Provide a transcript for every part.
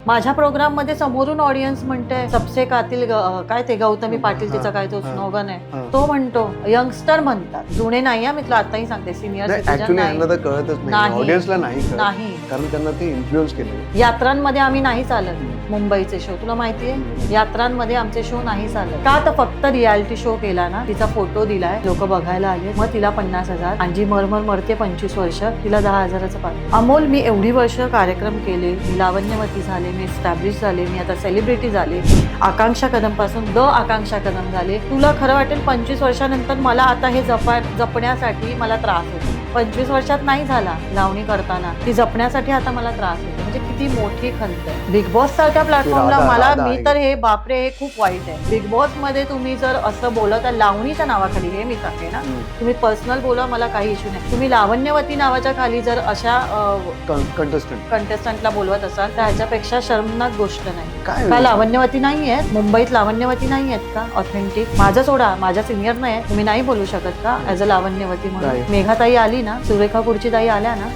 माझ्या प्रोग्राम मध्ये समोरून ऑडियन्स म्हणते सबसे कातील काय ते गौतमी पाटील तिचा काय तो स्लोगन आहे तो म्हणतो, यंगस्टर म्हणतात, जुने नाही मी तुला आताही सांगते, सिनियर ऍक्च्युअली यांना तर कळतच नाही, ऑडियन्सला नाही नाही, कारण त्यांना ते इन्फ्लुएन्स केले. यात्रांमध्ये आम्ही नाही चालत, मुंबईचे शो तुला माहितीये, यात्रांमध्ये आमचे शो नाही चालत का, तर फक्त रियालिटी शो केला ना, तिचा फोटो दिलाय, लोक बघायला आले, मग तिला 50,000, आणि मरमर मरते 25 वर्ष, तिला 10,000चं पाहिजे. अमोल, मी एवढी वर्ष कार्यक्रम केले, मी लावण्यवती झाले, मी एस्टॅब्लिश झाले, मी आता सेलिब्रिटी झाले, आकांक्षा कदम पासून आकांक्षा कदम झाले. तुला खरं वाटेल 25 वर्षानंतर मला आता हे जपण्यासाठी मला त्रास होतो. 25 वर्षात नाही झाला लावणी करताना, ती जपण्यासाठी आता मला त्रास होतो. म्हणजे किती मोठी खंत आहे. बिग बॉस सारख्या प्लॅटफॉर्मला मला, मी तर हे बापरे, हे खूप वाईट आहे. बिग बॉस मध्ये तुम्ही जर असं बोलत, लावणीच्या नावाखाली, हे मी सांगते ना, तुम्ही पर्सनल बोला, मला काही इश्यू नाही, तुम्ही लावण्यवती नावाच्या खाली जर अशा कंटेस्टंटला बोलवत असाल तर ह्याच्यापेक्षा शर्मनाक गोष्ट नाही. का लावण्यवती नाही आहेत मुंबईत, लावण्यवती नाही आहेत का ऑथेंटिक? माझं सोडा, माझ्या सिनियर नाही, तुम्ही नाही बोलू शकत का ऍज अ लावण्यवती म्हणून? मेघाताई आली ना, सुरेखा कुडची ताई आल्या ना,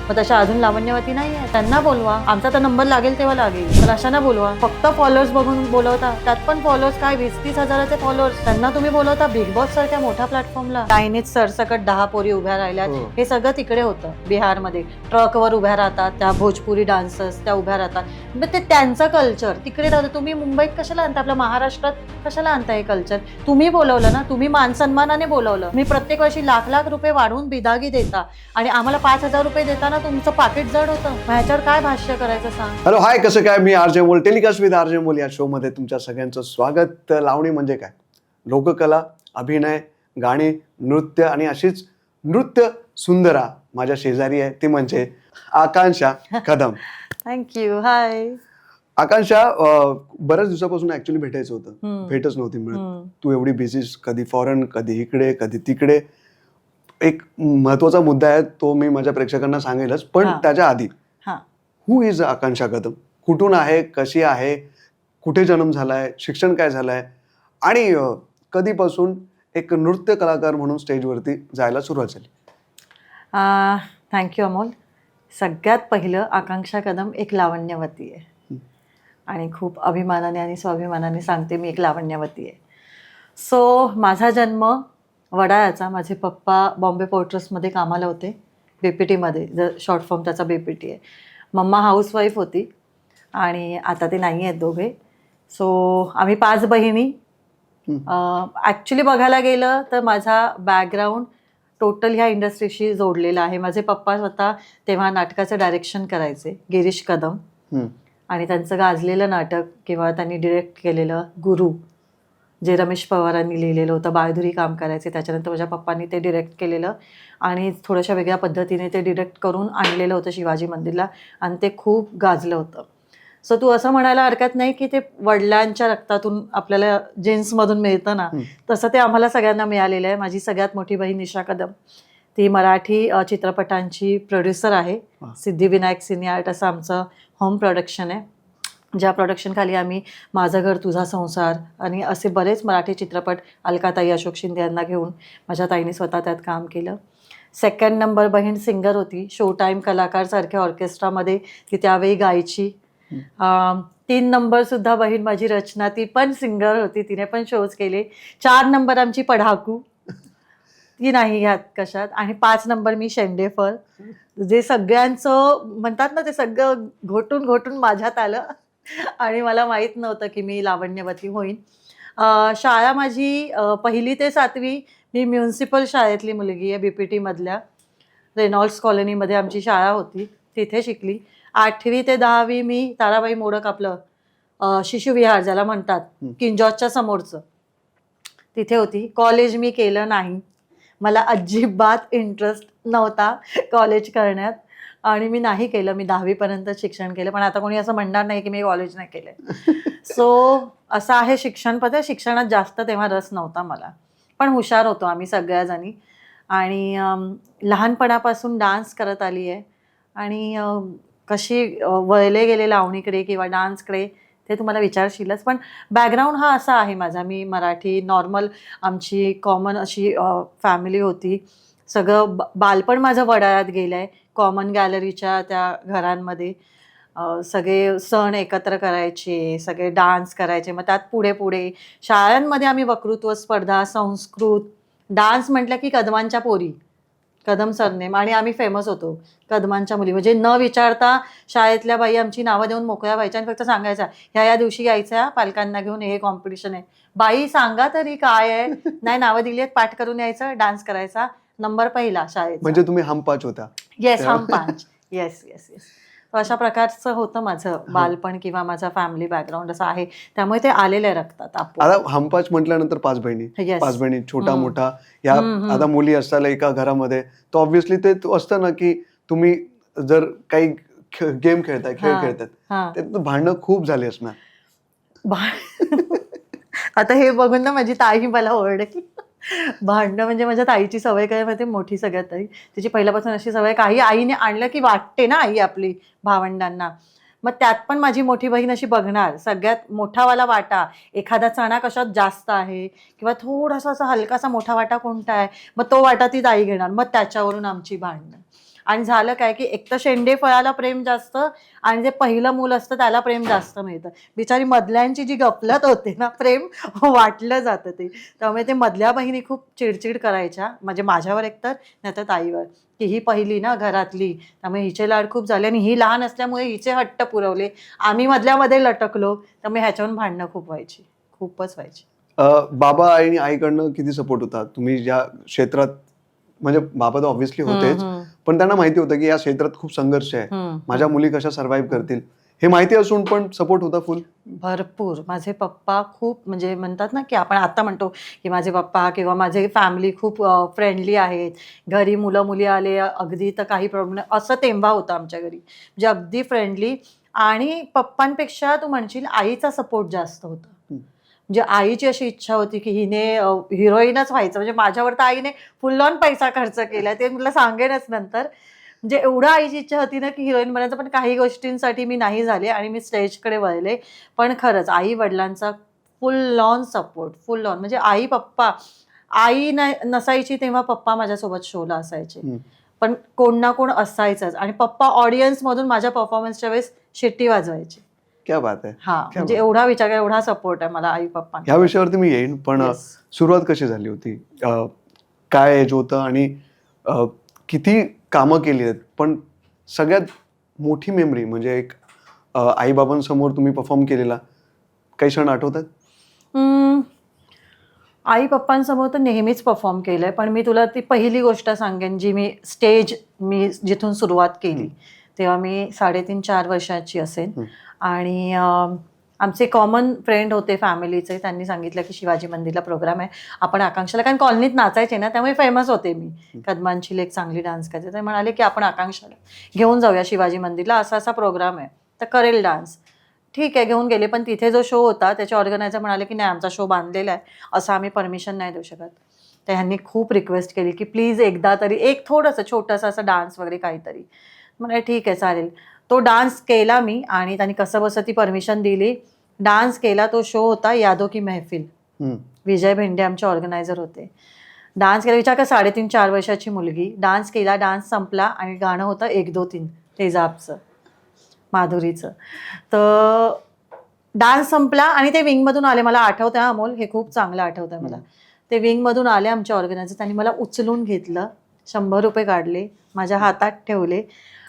मग तशा अजून लावण्यवती नाही आहे, त्यांना बोलवा. आमचा तर नंबर लागेल तेव्हा लागेल, तर अशांना बोलवा. फक्त फॉलोअर्स बघून बोलवता, त्यात पण फॉलोअर्स काय 20-30 हजाराचे फॉलोअर्स, त्यांना तुम्ही बोलवता बिग बॉस सारख्या मोठ्या प्लॅटफॉर्मला. लाईनीत सरसकट 10 पोरी उभ्या राहिल्यात, हे सगळं तिकडे होतं बिहारमध्ये. ट्रकवर उभ्या राहतात त्या भोजपुरी डान्सर्स, त्या उभ्या राहतात, मग ते त्यांचं कल्चर तिकडे राहतं. तुम्ही मुंबईत कशाला आणता, आपल्या महाराष्ट्रात कशाला आणता हे कल्चर? तुम्ही बोलवलं ना, तुम्ही मान सन्मानाने बोलवलं. मी प्रत्येक वर्षी लाख रुपये वाढवून बिदागी देता आणि आम्हाला 5,000 रुपये देताना तुमचं पाकिट जड होतं. ह्याच्यावर काय भाष्य करायचं सांग? हॅलो, हाय, कसं काय? मी आरजे मोल, टेलिकास्ट विथ आरजे मोल या शो मध्ये तुमच्या सगळ्यांचं स्वागत. लावणी म्हणजे काय? लोककला, अभिनय, गाणी, नृत्य आणि अशीच नृत्य सुंदरा माझ्या शेजारी आहे, ती म्हणजे आकांक्षा कदम. थँक्यू. हाय आकांक्षा, बऱ्याच दिवसापासून ऍक्च्युली भेटायचं होतं, भेटच नव्हती मिळत. तू एवढी बिझी, कधी फॉरेन, कधी इकडे, कधी तिकडे. एक महत्वाचा मुद्दा आहे, तो मी माझ्या प्रेक्षकांना सांगेलच, पण त्याच्या आधी, हू इज आकांक्षा कदम? कुठून आहे, कशी आहे, कुठे जन्म झालाय, शिक्षण काय झालंय, आणि कधीपासून एक नृत्य कलाकार म्हणून स्टेजवरती जायला सुरुवात झाली? थँक्यू अमोल. सगळ्यात पहिलं, आकांक्षा कदम एक लावण्यवती आहे आणि खूप अभिमानाने आणि स्वाभिमानाने सांगते, मी एक लावण्यवती आहे. सो माझा जन्म वडाळ्याचा. माझे पप्पा बॉम्बे पोर्ट ट्रस्टमध्ये कामाला होते, BPTमध्ये, जर शॉर्ट फॉर्म त्याचा BPT आहे. मम्मा हाऊसवाईफ होती आणि आता ते नाही आहेत दोघे. सो आम्ही 5 बहिणी. ॲक्च्युली बघायला गेलं तर माझा बॅकग्राऊंड टोटल ह्या इंडस्ट्रीशी जोडलेला आहे. माझे पप्पा स्वतः तेव्हा नाटकाचं डायरेक्शन करायचे, गिरीश कदम, आणि त्यांचं गाजलेलं नाटक किंवा त्यांनी डिरेक्ट केलेलं गुरु, जे रमेश पवारांनी लिहिलेलं होतं, बाळधुरी काम करायचे. त्याच्यानंतर माझ्या पप्पांनी ते डिरेक्ट केलेलं आणि थोड्याशा वेगळ्या पद्धतीने ते डिरेक्ट करून आणलेलं होतं शिवाजी मंदिरला, आणि ते खूप गाजलं होतं. सो तू असं म्हणायला हरकत नाही की ते वडिलांच्या रक्तातून आपल्याला जीन्समधून मिळतं ना, तसं ते आम्हाला सगळ्यांना मिळालेलं आहे. माझी सगळ्यात मोठी बहीण निशा कदम, ती मराठी चित्रपटांची प्रोड्युसर आहे. सिद्धिविनायक सिने आर्ट असं आमचं होम प्रोडक्शन आहे, ज्या प्रोडक्शन खाली आम्ही माझं घर तुझा संसार आणि असे बरेच मराठी चित्रपट, अलकाताई, अशोक शिंदे यांना घेऊन माझ्या ताईने स्वतः त्यात काम केलं. 2nd नंबर बहीण सिंगर होती, शो टाईम कलाकार सारख्या ऑर्केस्ट्रामध्ये ती त्यावेळी गायची. 3 नंबर सुद्धा बहीण माझी रचना, ती पण सिंगर होती, तिने पण शोज केले. 4 नंबर आमची पढाकू, ती नाही ह्यात कशात. आणि 5 नंबर मी शेंडेफळ, जे सगळ्यांचं म्हणतात ना, ते सगळं घोटून घोटून माझ्यात आलं आणि मला माहीत नव्हतं की मी लावण्यवती होईन. शाळा माझी 1ली ते 7वी मी म्युन्सिपल शाळेतली मुलगी आहे, BPTमधल्या रेनॉल्ड्स कॉलनीमध्ये आमची शाळा होती, तिथे शिकली. 8वी ते 10वी मी ताराबाई मोडक, आपलं शिशुविहार ज्याला म्हणतात, किंजॉसच्या समोरचं, तिथे होती. कॉलेज मी केलं नाही, मला अजिबात इंटरेस्ट नव्हता कॉलेज करण्यात आणि मी नाही केलं. मी 10वीपर्यंत शिक्षण केलं, पण आता कोणी असं म्हणणार नाही की मी कॉलेज नाही केलं. सो असं आहे शिक्षण पद्धत. शिक्षणात जास्त तेव्हा रस नव्हता मला, पण हुशार होतो आम्ही सगळ्याजणी, आणि लहानपणापासून डान्स करत आली आहे. आणि कशी वळले गेले लावणीकडे किंवा डान्सकडे ते तुम्हाला विचारशीलच, पण बॅकग्राऊंड हा असा आहे माझा. मी मराठी नॉर्मल, आमची कॉमन अशी फॅमिली होती. सगळं बालपण माझं वडाळ्यात गेलं आहे, कॉमन गॅलरीच्या त्या घरांमध्ये. सगळे सण एकत्र करायचे, सगळे डान्स करायचे. मग त्यात पुढे पुढे शाळांमध्ये आम्ही वक्तृत्व स्पर्धा, संस्कृत, डान्स म्हटलं की कदमांच्या पोरी, कदम सरनेम, आणि आम्ही फेमस होतो कदमांच्या मुली. म्हणजे न विचारता शाळेतल्या बाई आमची नावं देऊन मोकळ्या व्हायच्या आणि फक्त सांगायच्या ह्या दिवशी यायच्या पालकांना घेऊन, हे कॉम्पिटिशन आहे. बाई सांगा तरी काय आहे, नाही नावं दिली आहेत, पाठ करून यायचं, डान्स करायचा, नंबर पहिला शाळेत. म्हणजे तुम्ही हमपाच होता. येस, हम पाच. Yes yes yes. अशा प्रकारचं होतं माझं बालपण किंवा माझा फॅमिली बॅकग्राऊंड असं आहे. त्यामुळे ते आलेले रक्तात आपोआप. आता हमपाच म्हटल्यानंतर 5 बहिणी, Yes. 5 बहिणी, छोटा मोठा, या आता मुली असताना एका घरामध्ये, तर ऑब्व्हियसली ते असतं ना की तुम्ही जर काही गेम खेळताय, खेळ खेळतात, ते भांडणं खूप झाली असणार. आता हे बघून ना माझी ताई मला ओरडेल. भांडणं म्हणजे माझ्या ताईची सवय काय माहिती, मोठी सगळ्यात ताई, तिची पहिल्यापासून अशी सवय, काही आईने आणलं की वाटते ना आई आपली भावंडांना, मग त्यात पण माझी मोठी बहीण अशी बघणार सगळ्यात मोठावाला वाटा, एखादा चणा कशात जास्त आहे किंवा थोडासा असा हलकासा मोठा वाटा कोणता आहे, मग तो वाटा ती ताई घेणार, मग त्याच्यावरून आमची भांडणं. आणि झालं काय की एक तर शेंडे फळाला प्रेम जास्त आणि जे पहिलं मूल असतं त्याला प्रेम जास्त मिळतं. बिचारी मधल्यांची जी गफलत होते ना, प्रेम वाटलं जातं ते. त्यामुळे ते मधल्या बहिणी खूप चिडचिड करायच्या, म्हणजे माझ्यावर एकतर, नाही तर ताईवर, की ही पहिली ना घरातली, त्यामुळे हिचे लाड खूप झाले आणि ही लहान असल्यामुळे हिचे हट्ट पुरवले, आम्ही मधल्यामध्ये लटकलो, त्यामुळे ह्याच्यावरून भांडणं खूप व्हायची, खूपच व्हायची. बाबा आणि आईकडनं किती सपोर्ट होता? तुम्ही ज्या क्षेत्रात, म्हणजे बाबा तर ऑब्व्हियसली होतेच, पण त्यांना माहिती होतं की या क्षेत्रात खूप संघर्ष आहे, माझ्या मुली कशा सर्व्हाइव्ह करतील, हे माहिती असून पण सपोर्ट होता फुल? भरपूर. माझे पप्पा खूप, म्हणजे म्हणतात ना की आपण आता म्हणतो की माझे पप्पा किंवा माझे फॅमिली खूप फ्रेंडली आहेत, घरी मुलं मुली आले अगदी तर काही प्रॉब्लेम नाही, असं तेंबा होतं आमच्या घरी, म्हणजे अगदी फ्रेंडली. आणि पप्पांपेक्षा तू म्हणशील आईचा सपोर्ट जास्त होता. म्हणजे आईची अशी इच्छा होती की हिने हिरोईनच व्हायचं, म्हणजे माझ्यावर तर आईने फुल ऑन पैसा खर्च केला, ते मला सांगेनच नंतर. म्हणजे एवढं आईची इच्छा होती ना की हिरोईन बनायचं, पण काही गोष्टींसाठी मी नाही झाले आणि मी स्टेजकडे वळले. पण खरंच आई वडिलांचा फुल ऑन सपोर्ट, फुल ऑन. म्हणजे आई पप्पा, आई नसायची तेव्हा पप्पा माझ्यासोबत शोला असायचे, पण कोण ना कोण असायचंच. आणि पप्पा ऑडियन्स मधून माझ्या परफॉर्मन्सच्या वेळेस शिट्टी वाजवायचे. क्या बात आहे. हा, म्हणजे एवढा विचार, एवढा सपोर्ट आहे मला आई पप्पा. ह्या विषयावरती मी येईन, पण सुरुवात कशी झाली होती, काय एज होतं आणि किती कामं केली आहेत, पण सगळ्यात मोठी मेमरी म्हणजे एक आईबाबांसमोर तुम्ही परफॉर्म केलेला काही क्षण आठवतात? आई पप्पांसमोर तर नेहमीच परफॉर्म केलंय, पण मी तुला ती पहिली गोष्ट सांगेन जी मी जिथून सुरुवात केली तेव्हा मी 3.5-4 वर्षाची असेल. आणि आमचे कॉमन फ्रेंड होते फॅमिलीचे, त्यांनी सांगितलं की शिवाजी मंदिरला प्रोग्राम आहे, आपण आकांक्षाला, कारण कॉलनीत नाचायचे ना त्यामुळे फेमस होते मी, कदमांची लेक चांगली डान्स करायचे, ते म्हणाले की आपण आकांक्षाला घेऊन जाऊया शिवाजी मंदिरला, असा असा प्रोग्राम आहे तर करेल डान्स. ठीक आहे, घेऊन गेले. पण तिथे जो शो होता त्याचे ऑर्गनायझर म्हणाले की नाही, आमचा शो बांधलेला आहे, असं आम्ही परमिशन नाही देऊ शकत. तर ह्यांनी खूप रिक्वेस्ट केली की प्लीज एकदा तरी एक थोडंसं छोटंसं असं डान्स वगैरे काहीतरी. म्हणजे ठीक आहे चालेल. तो डान्स केला मी आणि त्यांनी कसं बसं ती परमिशन दिली, डान्स केला. तो शो होता यादो की महफिल, विजय भेंडे आमचे ऑर्गनायझर होते. डान्स केला, विचार का 3.5-4 वर्षाची मुलगी, डान्स केला, डान्स संपला आणि गाणं होतं 1 2 3 तेजाबचं, माधुरीचं. तर डान्स संपला आणि ते विंगमधून आले, मला आठवतं आहे अमोल, हे खूप चांगलं आठवतं आहे मला. ते विंगमधून आले आमचे ऑर्गनायझर, त्यांनी मला उचलून घेतलं, 100 रुपये काढले, माझ्या हातात ठेवले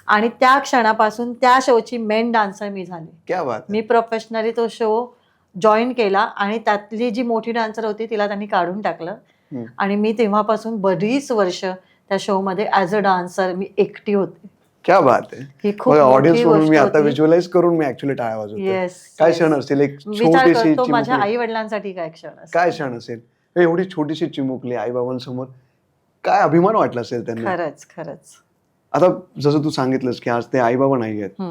आणि त्या क्षणापासून त्या शोची मेन डान्सर मी झाले. क्या बात. मी प्रोफेशनली तो शो जॉईन केला आणि त्यातली जी मोठी डान्सर होती तिला त्यांनी काढून टाकलं आणि मी तेव्हापासून बरीच वर्ष त्या शोमध्ये ॲज अ डान्सर मी एकटी होते. क्या बात आहे. ही खूप ऑडियन्स म्हणून मी आता होती. विज्युअलाइज करून मी ऍक्च्युअली टाळ्या वाजवतो. येस, काय क्षण असतील, एक विचार छोटीशी करतो माझ्या चिमुकली, आई वडिलांसाठी काय क्षण असेल, काय क्षण असेल, एवढी छोटीशी चिमुकली आईबाबांसमोर, काय अभिमान वाटला असेल त्यांना. खरंच खरंच. आता जसं तू सांगितलंस की आज ते आईबाबा नाही आहेत,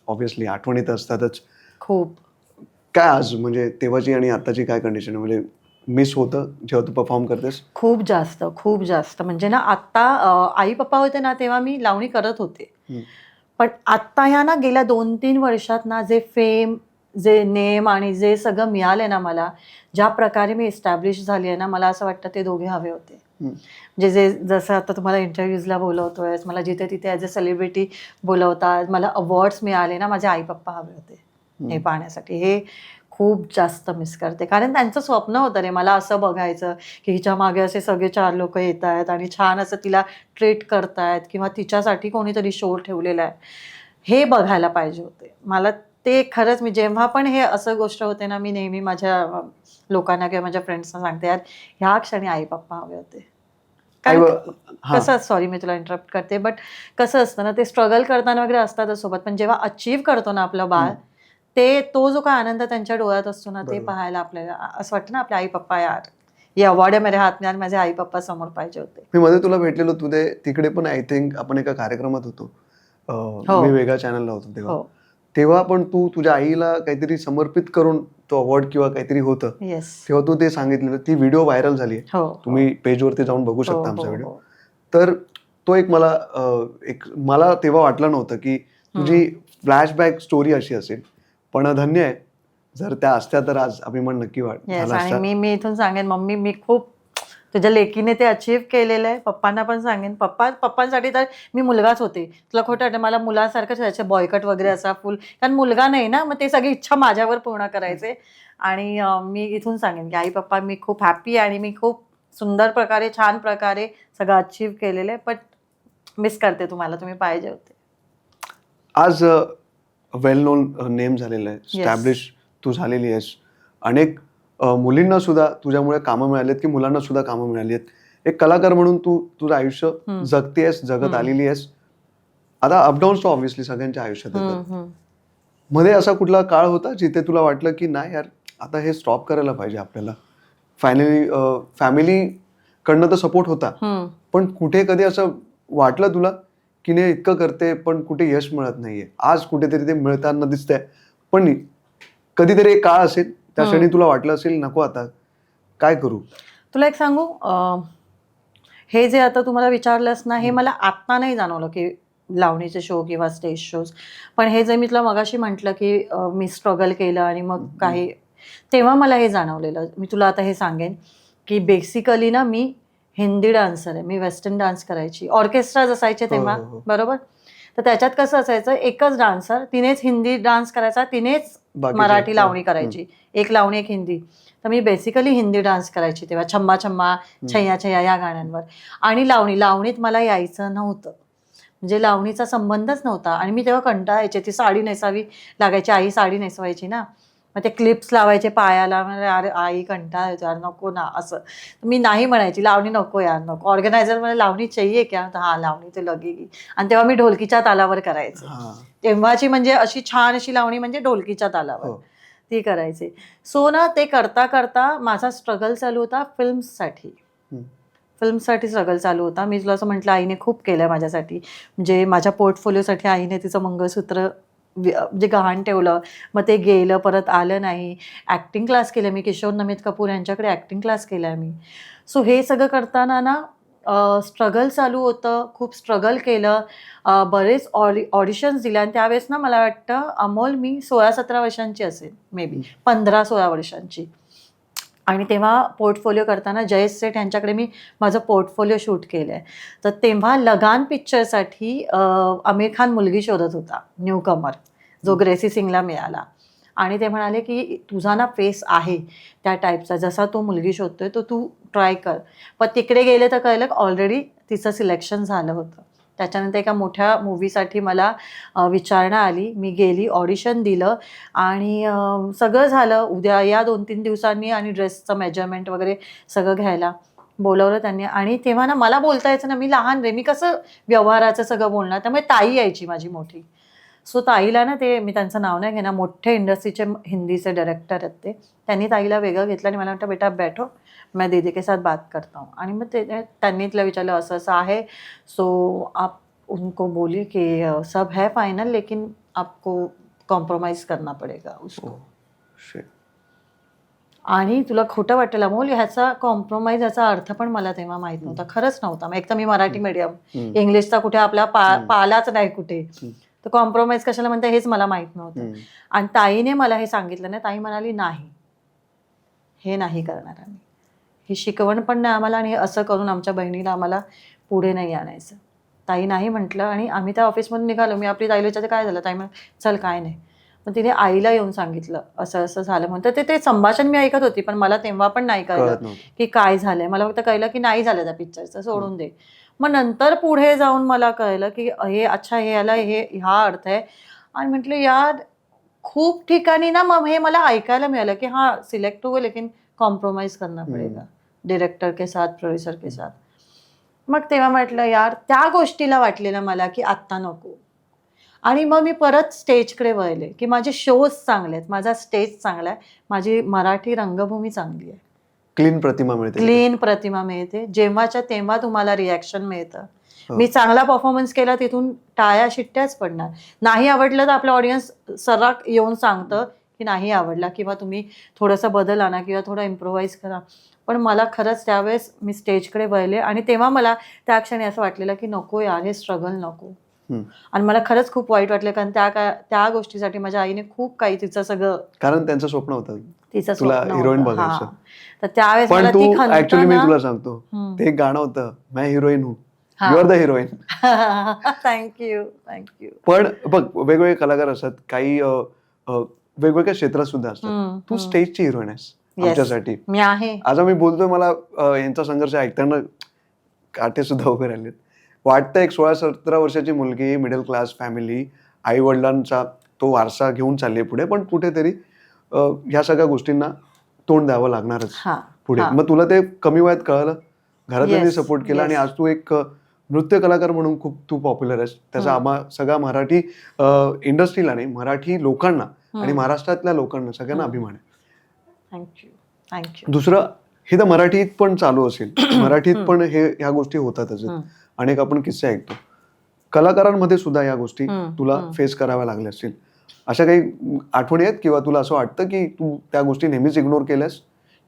ऑब्व्हियसली आठवणी तर असतातच खूप. काय आज म्हणजे तेव्हाची आणि आताची काय कंडिशन, म्हणजे मिस होतं जेव्हा तू परफॉर्म करतेस? खूप जास्त, खूप जास्त. म्हणजे ना आत्ता आई पप्पा होते ना तेव्हा मी लावणी करत होते, पण आत्ता ह्या ना गेल्या 2-3 वर्षात ना जे फेम, जे नेम आणि जे सगळं मिळालंय ना मला, ज्या प्रकारे मी एस्टॅब्लिश झाली आहे ना, मला असं वाटतं ते दोघे हवे होते. म्हणजे जसं आता तुम्हाला इंटरव्ह्यूजला बोलवतोय, मला जिथे तिथे ॲज अ सेलिब्रिटी बोलवतात, मला अवॉर्ड्स मिळाले ना, माझे आई पप्पा हवे होते हे पाहण्यासाठी. हे खूप जास्त मिस करते, कारण त्यांचं स्वप्न होतं रे मला असं बघायचं की हिच्या मागे असे सगळे 4 लोक येत आहेत आणि छान असं तिला ट्रीट करतायत किंवा तिच्यासाठी कोणीतरी शो ठेवलेला आहे, हे बघायला पाहिजे होते मला. ते खरंच मी जेव्हा पण हे असं गोष्ट होते ना, मी नेहमी माझ्या लोकांना किंवा माझ्या फ्रेंड्सना सांगते, यार ह्या क्षणी आई पप्पा हवे होते. कारण कसं, सॉरी मी तुला इंटरप्ट करते, बट कसं असतं ना, ते स्ट्रगल करताना वगैरे असतातच सोबत, पण जेव्हा अचीव्ह करतो ना आपलं बाळ, तो जो काय आनंद त्यांच्या डोळ्यात असतो ना, ते पाहायला आपल्याला असं वाटतं ना, आपले आई पप्पा यार ये अवॉर्ड मेरे हात में, माझे आई पप्पा समोर पाहिजे होते. मी मध्ये तुला भेटलेलो, तू तिकडे पण आय थिंक आपण एका कार्यक्रमात होतो, मी वेगळ्या चॅनलला होतो तेव्हा पण तू तुझ्या आईला काहीतरी समर्पित करून तो अवॉर्ड किंवा काहीतरी होतं, तेव्हा तू ते सांगितलेलं. ती व्हिडिओ व्हायरल झाली, तुम्ही पेजवरती जाऊन बघू शकता आमचा व्हिडिओ. तर तो मला तेव्हा वाटलं नव्हतं की तुझी फ्लॅशबॅक स्टोरी अशी असेल, पण धन्य आहे, जर त्या असत्या तर आज अभिमान नक्की झाला असता. आणि मी इथून सांगेन, मम्मी मी खूप तुझ्या लेकीने ते अचीव्ह केलेलं आहे. पप्पांना पण सांगेन, पप्पांसाठी तर मी मुलगाच होते. तुला खोटं वाटतं, मला मुलासारखंच व्हायचं, बॉयकट वगैरे असा फुल, कारण मुलगा नाही ना, मग ते सगळी इच्छा माझ्यावर पूर्ण करायचे. आणि मी इथून सांगेन की आई पप्पा मी खूप हॅपी, आणि मी खूप सुंदर प्रकारे, छान प्रकारे सगळं अचीव्ह केलेलं आहे. बट मिस करते तुम्हाला, तुम्ही पाहिजे होते. आज वेल नोन नेम झालेला आहे, स्टॅब्लिश तू झालेली आहेस. अनेक मुलींना सुद्धा तुझ्यामुळे कामं मिळाली आहेत, की मुलांना सुद्धा कामं मिळाली आहेत. एक कलाकार म्हणून तू तुझं आयुष्य जगतेस, जगत आलेली आहेस. आता अपडाऊन्स तर ऑब्व्हियसली सगळ्यांच्या आयुष्यात येतात. मध्ये असा कुठला काळ होता जिथे तुला वाटलं की नाही यार, आता हे स्टॉप करायला पाहिजे आपल्याला? फायनली फॅमिली कडनं तर सपोर्ट होता, पण कुठे कधी असं वाटलं तुला की नाही इतकं करते पण कुठे यश मिळत नाहीये? आज कुठेतरी ते मिळताना दिसतंय, पण कधीतरी एक काळ असेल त्या क्षणी तुला वाटलं असेल नको आता काय करू? तुला एक सांगू, हे जे आता तुम्हाला विचारलंस ना, हे मला आत्ता नाही जाणवलं की लावणीचे शो किंवा स्टेज शोज, पण हे जे मी तुला मगाशी म्हटलं की मी स्ट्रगल केलं आणि मग काही, तेव्हा मला हे जाणवलेलं. मी तुला आता हे सांगेन की बेसिकली ना, मी हिंदी डान्सर आहे. मी वेस्टर्न डान्स करायची, ऑर्केस्ट्राज असायचे तेव्हा, बरोबर? तर त्याच्यात कसं असायचं, एकच डान्सर, तिनेच हिंदी डान्स करायचा, तिनेच मराठी लावणी करायची, एक लावणी एक हिंदी. तर मी बेसिकली हिंदी डान्स करायची तेव्हा, छम्मा छम्मा, छैया छैया या गाण्यांवर. आणि लावणीत मला यायचं नव्हतं, म्हणजे लावणीचा संबंधच नव्हता. आणि मी तेव्हा कंटाळायचे, ती साडी नेसावी लागायची, आई साडी नेसवायची ना, मग ते क्लिप्स लावायचे पायाला, म्हणजे अरे आई कंटाळा येतो यार, नको ना, असं मी नाही म्हणायची, लावणी नको यार, नको. ऑर्गनायझर मला लावणी चाहिए क्या, हा लावणी ते लगेगी. आणि तेव्हा मी ढोलकीच्या तालावर करायचे, तेव्हाची म्हणजे अशी छान अशी लावणी म्हणजे ढोलकीच्या तालावर ती करायचे. सो ना, ते करता करता माझा स्ट्रगल चालू होता फिल्मसाठी स्ट्रगल चालू होता. मी तुला असं म्हटलं, आईने खूप केलं माझ्यासाठी, म्हणजे माझ्या पोर्टफोलिओसाठी आईने तिचं मंगळसूत्र म्हणजे गहाण ठेवलं, मग ते गेलं, परत आलं नाही. ॲक्टिंग क्लास केलं मी, किशोर नमित कपूर यांच्याकडे ॲक्टिंग क्लास केला आहे मी. सो हे सगळं करताना ना, स्ट्रगल चालू होतं, खूप स्ट्रगल केलं, बरेच ऑडिशन्स दिल्या. आणि त्यावेळेस ना, मला वाटतं अमोल मी 16-17 वर्षांची असेल, मे बी 15-16 वर्षांची. आणि तेव्हा पोर्टफोलिओ करताना जयेश सेठ यांच्याकडे मी माझं पोर्टफोलिओ शूट केलं आहे. तर तेव्हा लगान पिक्चरसाठी आमिर खान मुलगी शोधत होता, न्यू कमर, जो ग्रेसी सिंगला मिळाला. आणि ते म्हणाले की तुझा ना फेस आहे त्या टाईपचा, जसा तो मुलगी शोधतोय तो तू ट्राय कर. पण तिकडे गेले तर कळलं ऑलरेडी तिचं सिलेक्शन झालं होतं. त्याच्यानंतर एका मोठ्या मूवीसाठी मला विचारणा आली, मी गेली, ऑडिशन दिलं, आणि सगळं झालं. उद्या या 2-3 दिवसांनी, आणि ड्रेसचं मेजरमेंट वगैरे सगळं घ्यायला बोलवलं त्यांनी. आणि तेव्हा ना, मला बोलता यायचं ना, मी लहान रे, मी कसं व्यवहाराचं सगळं बोलणार. त्यामुळे ताई यायची माझी मोठी. सो ताईला ना, ते मी त्यांचं नाव नाही घेणार, मोठे इंडस्ट्रीचे हिंदीचे डायरेक्टर आहेत ते, त्यांनी ताईला वेगळं घेतलं आणि मला वाटतं बेटा बैठो, मैं दीदी के साथ बात करता हूँ. आणि मग त्यांनी तिला विचारलं असं असं आहे, सो आप उनको बोलिए कि सब है फाइनल, लेकिन आपको कॉम्प्रोमाइज करना पडेगा उसको. आणि तुला खोटं वाटेल अमोल, ह्याचा कॉम्प्रोमाइज, ह्याचा अर्थ पण मला तेव्हा माहित नव्हता, खरंच नव्हता. एक तर मी मराठी मीडियम, इंग्लिशचा कुठे आपला पालाच नाही कुठे, तर कॉम्प्रोमाइज कशाला म्हणते हेच मला माहित नव्हतं. आणि ताईने मला हे सांगितलं ना, ताई म्हणाली नाही, हे नाही करणार आम्ही, ही शिकवण पण नाही आम्हाला, आणि असं करून आमच्या बहिणीला आम्हाला पुढे नाही आणायचं. ताई नाही म्हटलं, आणि आम्ही त्या ऑफिसमधून निघालो. मी आपली ताईला विचारते काय झालं, ताई म्हण चल काय नाही. मग तिने आईला येऊन सांगितलं असं असं झालं म्हणतं. ते संभाषण मी ऐकत होती, पण मला तेव्हा पण नाही कळलं की काय झालंय. मला फक्त कळलं की नाही झालं त्या पिक्चरचं, सोडून दे. मग नंतर पुढे जाऊन मला कळलं की हे अच्छा, हे याला हा अर्थ आहे. आणि म्हटलं यार खूप ठिकाणी ना मग हे मला ऐकायला मिळालं की हा सिलेक्ट हुए लेकिन कॉम्प्रोमाइज करना पडेगा डायरेक्टर के साथ, प्रोड्युसर के साथ. मग तेव्हा म्हटलं यार त्या गोष्टीला वाटलेलं मला की आत्ता नको. आणि मग मी परत स्टेजकडे वळले की माझे शोज चांगले आहेत, माझा स्टेज चांगला आहे, माझी मराठी रंगभूमी चांगली आहे, क्लीन प्रतिमा मिळते, क्लीन प्रतिमा मिळते. जेव्हाच्या तेव्हा तुम्हाला रिॲक्शन मिळतं. मी चांगला परफॉर्मन्स केला तिथून टाळ्या शिट्ट्याच पडणार. नाही आवडलं तर आपलं ऑडियन्स सर्राक येऊन सांगतं की नाही आवडला, किंवा तुम्ही थोडंसं बदल आणा किंवा थोडं इम्प्रोव्हाइज करा. पण मला खरंच त्यावेळेस मी स्टेजकडे वळले आणि तेव्हा मला त्या क्षणी असं वाटलेलं की नको यार, हे स्ट्रगल नको. आणि मला खरंच खूप वाईट वाटलं, कारण त्या गोष्टीसाठी माझ्या आईने खूप काही तिचं सगळं, कारण त्यांचं स्वप्न होतं तिचं तुला स्वप्न हिरोईन होतं. बघायचं. तर त्यावेळेस पण मला तू ती खंत ऍक्च्युली मी ना- तुला सांगतो, ते एक गाणं होतं मैं हिरोईन हूँ, you are the heroine. Thank you. पण बघ वेगवेगळे कलाकार असतात, काही वेगवेगळ्या क्षेत्रात सुद्धा असतात. तू स्टेजची हिरोईन आहेस आमच्यासाठी. मी आहे. आज आम्ही बोलतोय, मला यांचा संघर्ष ऐकताना काटे सुद्धा उभे राहिलेत. वाटतं एक 16-17 वर्षाची मुलगी, मिडल क्लास फॅमिली, आई वडिलांचा तो वारसा घेऊन चालली पुढे, पण कुठेतरी ह्या सगळ्या गोष्टींना तोंड द्यावं लागणारच पुढे. मग तुला ते कमी वयात कळलं, घरातल्यांनी सपोर्ट केला, आणि आज तू एक नृत्य कलाकार म्हणून खूप तू पॉप्युलर आहेस. त्याचा सगळ्या मराठी इंडस्ट्रीला नाही, मराठी लोकांना आणि महाराष्ट्रातल्या लोकांना सगळ्यांना अभिमान आहे. थँक्यू. दुसरं, हे तर मराठीत पण चालू असेल, मराठीत पण ह्या गोष्टी होतातच. अनेक आपण किस्से ऐकतो. कलाकारांमध्ये सुद्धा या गोष्टी तुला फेस कराव्या लागल्या असतील. अशा काही आठवणी आहेत किंवा तुला असं वाटतं की तू त्या गोष्टी नेहमीच इग्नोर केल्यास,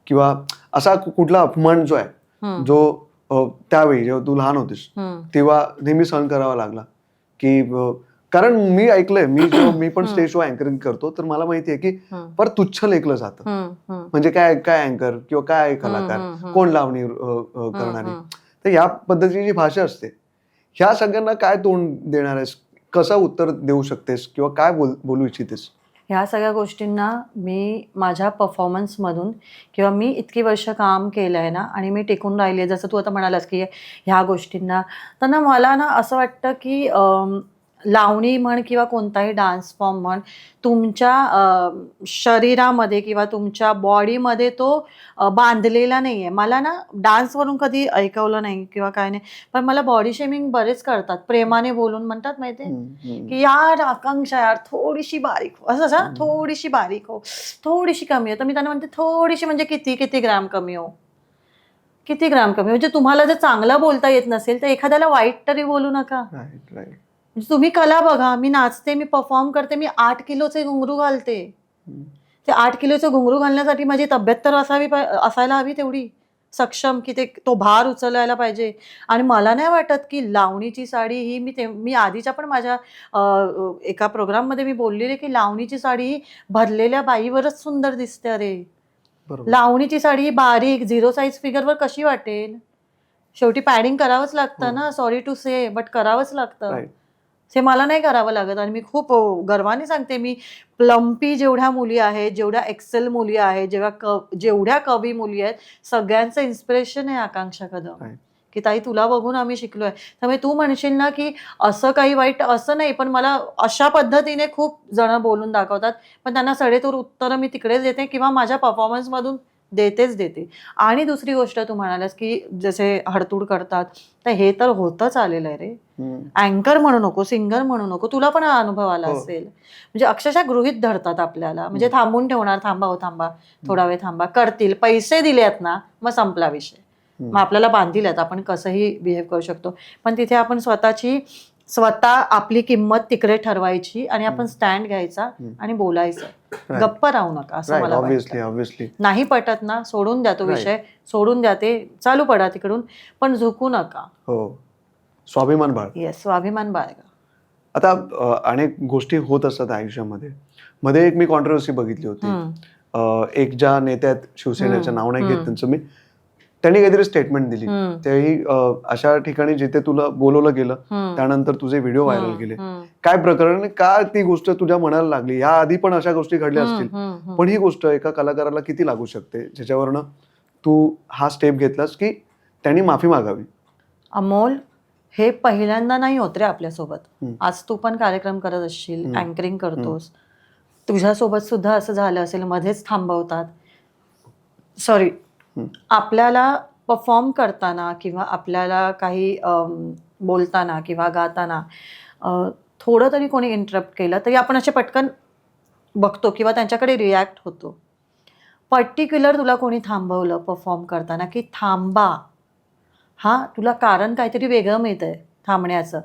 किंवा असा कुठला अपमान जो आहे जो त्यावेळी जेव्हा तू लहान होतीस तेव्हा नेहमी सहन करावा लागला? की कारण मी ऐकलंय, मी पण स्टेज शो अँकरिंग करतो, तर मला माहिती आहे की पर तुच्छ लेखलं जातं. म्हणजे काय अँकर किंवा काय कलाकार, कोण लावणी करणारी. तर या पद्धतीची जी भाषा असते, ह्या सगळ्यांना काय तोंड देणार आहेस, कसं उत्तर देऊ शकतेस, किंवा काय बोलू इच्छितेस? ह्या सगळ्या गोष्टींना मी माझ्या परफॉर्मन्समधून, किंवा मी इतकी वर्ष काम केलं आहे ना, आणि मी टिकून राहिली आहे, जसं तू आता म्हणालास की ह्या गोष्टींना, तर ना मला ना असं वाटतं की लावणी म्हण किंवा कोणताही डान्स फॉर्म म्हण, तुमच्या शरीरामध्ये किंवा तुमच्या बॉडीमध्ये तो बांधलेला नाही आहे. मला ना डान्सवरून कधी ऐकवलं नाही किंवा काय नाही, पण मला बॉडी शेमिंग बरेच करतात, प्रेमाने बोलून म्हणतात माहिती आहे की यार आकांक्षा यार थोडीशी बारीक हो, असं थोडीशी बारीक हो, थोडीशी कमी हो. तर मी त्यांना म्हणते थोडीशी म्हणजे किती ग्रॅम कमी हो, किती ग्रॅम कमी. म्हणजे तुम्हाला जर चांगलं बोलता येत नसेल तर एखाद्याला वाईट तरी बोलू नका. तुम्ही कला बघा, मी नाचते, मी परफॉर्म करते, मी 8 किलोचे घुंगरू घालते. ते 8 किलोचे घुंगरू घालण्यासाठी माझी तब्येत तर असायला हवी तेवढी सक्षम, की तो भार उचलायला पाहिजे. आणि मला नाही वाटत की लावणीची साडी ही, मी आधीच्या पण माझ्या एका प्रोग्राममध्ये मी बोललेले की लावणीची साडी ही भरलेल्या बाईवरच सुंदर दिसते. अरे लावणीची साडी ही बारीक 0 साईज फिगरवर कशी वाटेल? शेवटी पॅडिंग करावंच लागतं ना, सॉरी टू से, बट करावंच लागतं. ते मला नाही करावं लागत. आणि मी खूप गर्वाने सांगते, मी प्लम्पी जेवढ्या मुली आहेत, जेवढ्या एक्सेल मुली आहेत, जेवढ्या कवी मुली आहेत, सगळ्यांचं इन्स्पिरेशन आहे आकांक्षा कदम. की ताई तुला बघून आम्ही शिकलोय. त्यामुळे तू म्हणशील ना की असं काही वाईट, असं नाही, पण मला अशा पद्धतीने खूप जण बोलून दाखवतात, पण त्यांना सडेतोड उत्तरं मी तिकडेच देते किंवा माझ्या परफॉर्मन्समधून देते. आणि दुसरी गोष्ट तू म्हणालास की जसे हडतूड करतात, तर हे तर होतच आलेलं आहे रे. अँकर म्हणू नको, सिंगर म्हणू नको, तुला पण हा अनुभव आला असेल. म्हणजे अक्षरशः गृहीत धरतात आपल्याला, म्हणजे थांबून ठेवणार, थांबा थोडा वेळ थांबा, करतील, पैसे दिलेत ना मग संपला विषय, मग आपल्याला बांधिल्यात, आपण कसंही बिहेव करू शकतो. पण तिथे आपण स्वतः आपली किंमत तिकडे ठरवायची आणि आपण स्टँड घ्यायचा आणि बोलायचं, गप्प राहू नका, असं मला वाटतं. नाही पटत ना, सोडून द्या तो विषय, सोडून द्या, ते चालू पडा तिकडून, पण झुकू नका. स्वाभिमान बाळ. येस, स्वाभिमान बाळगा. आता अनेक गोष्टी होत असतात आयुष्यामध्ये. मध्ये एक मी कॉन्ट्रोवर्सी बघितली होती. एक ज्या नेत्यात शिवसेनेचं नाव नाही घेत त्यांचं मी, त्यांनी काहीतरी स्टेटमेंट दिली. तेही अशा ठिकाणी जिथे तुला बोलवलं गेलं, त्यानंतर तुझे व्हिडिओ व्हायरल गेले. काय प्रकरण, का ती गोष्ट तुझ्या मनाला लागली? या आधी पण अशा गोष्टी घडल्या असतील, पण ही गोष्ट एका कलाकाराला किती लागू शकते ज्याच्यावरनं तू हा स्टेप घेतलास की त्यांनी माफी मागावी? अमोल, हे पहिल्यांदा नाही होत रे आपल्यासोबत. आज तू पण कार्यक्रम करत असशील, अँकरिंग करतोस, तुझ्यासोबत सुद्धा असं झालं असेल, मध्येच थांबवतात. सॉरी, आपल्याला परफॉर्म करताना किंवा आपल्याला काही बोलताना किंवा गाताना थोडं तरी कोणी इंटरप्ट केलं तरी आपण असे पटकन बघतो किंवा त्यांच्याकडे रिॲक्ट होतो. पर्टिक्युलर तुला कोणी थांबवलं परफॉर्म करताना की थांबा, हां तुला कारण काहीतरी वेगळं मिळतंय थांबण्याचं,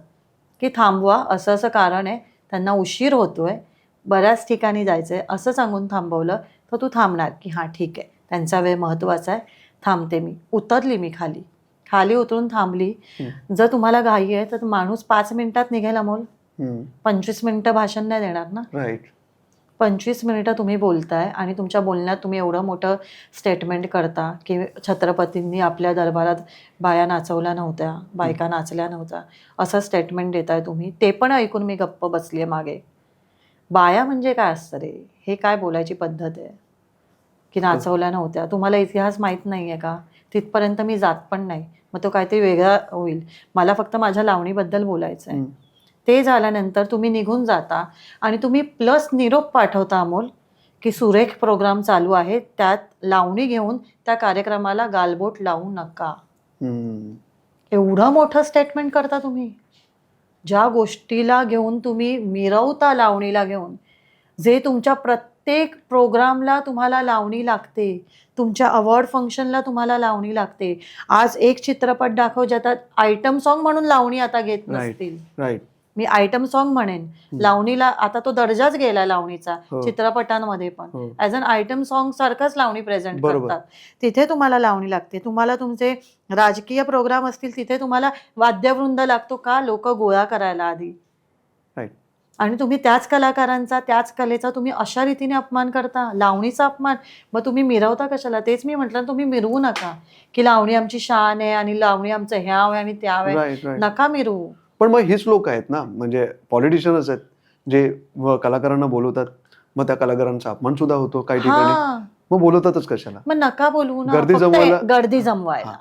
की थांबवा, असं असं कारण आहे, त्यांना उशीर होतोय, बऱ्याच ठिकाणी जायचं आहे, असं सांगून थांबवलं तर तू थांबणार की हां ठीक आहे, त्यांचा वेळ महत्त्वाचा आहे, थांबते मी. उतरली मी खाली उतरून थांबली. जर तुम्हाला घाई आहे तर माणूस 5 मिनिटात निघेल अमोल, 25 मिनिटं भाषण नाही देणार ना. राईट. 25 मिनिटं तुम्ही बोलताय आणि तुमच्या बोलण्यात तुम्ही एवढं मोठं स्टेटमेंट करता की छत्रपतींनी आपल्या दरबारात बाया नाचवल्या नव्हत्या, बायका नाचल्या नव्हत्या, असं स्टेटमेंट देताय तुम्ही. ते पण ऐकून मी गप्प बसली आहे मागे. बाया म्हणजे काय असतं रे? हे काय बोलायची पद्धत आहे की नाचवल्या नव्हत्या? तुम्हाला इतिहास माहीत नाही आहे का? तिथपर्यंत मी जात पण नाही, मग तो काहीतरी वेगळा होईल. मला फक्त माझ्या लावणीबद्दल बोलायचं आहे. ते झाल्यानंतर तुम्ही निघून जाता आणि तुम्ही प्लस निरोप पाठवता अमोल की सुरेख प्रोग्राम चालू आहे, त्यात लावणी घेऊन त्या कार्यक्रमाला गालबोट लावू नका. एवढं मोठं स्टेटमेंट करता तुम्ही. ज्या गोष्टीला घेऊन तुम्ही मिरवता लावणीला घेऊन, जे तुमच्या प्रत्येक प्रोग्रामला तुम्हाला लावणी लागते, तुमच्या अवॉर्ड फंक्शनला तुम्हाला लावणी लागते. आज एक चित्रपट दाखव ज्यात आयटम सॉन्ग म्हणून लावणी आता घेत नसतील. राईट. मी आयटम सॉन्ग म्हणेन. लावणीला आता तो दर्जाच गेला लावणीचा, चित्रपटांमध्ये पण ॲज अन आयटम सॉन्ग सारखंच लावणी प्रेझेंट करतात. तिथे तुम्हाला लावणी लागते. तुम्हाला तुमचे राजकीय प्रोग्राम असतील तिथे तुम्हाला वाद्यवृंद लागतो का? लोक गोळा करायला आधी. आणि तुम्ही त्याच कलाकारांचा, त्याच कलेचा तुम्ही अशा रीतीने अपमान करता, लावणीचा अपमान. मग तुम्ही मिरवता कशाला? तेच मी म्हटलं, तुम्ही मिरवू नका की लावणी आमची शान आहे आणि लावणी आमचं ह्याव आहे आणि त्याव आहे. नका मिरवू. पण मग हीच लोक आहेत ना, म्हणजे पॉलिटिशियनच आहेत जे कलाकारांना बोलवतात, मग त्या कलाकारांचा अपमान सुद्धा होतो काही ठिकाणी. मग बोलवतातच कशाला? मग नका बोलवू ना. गर्दी जमवायला,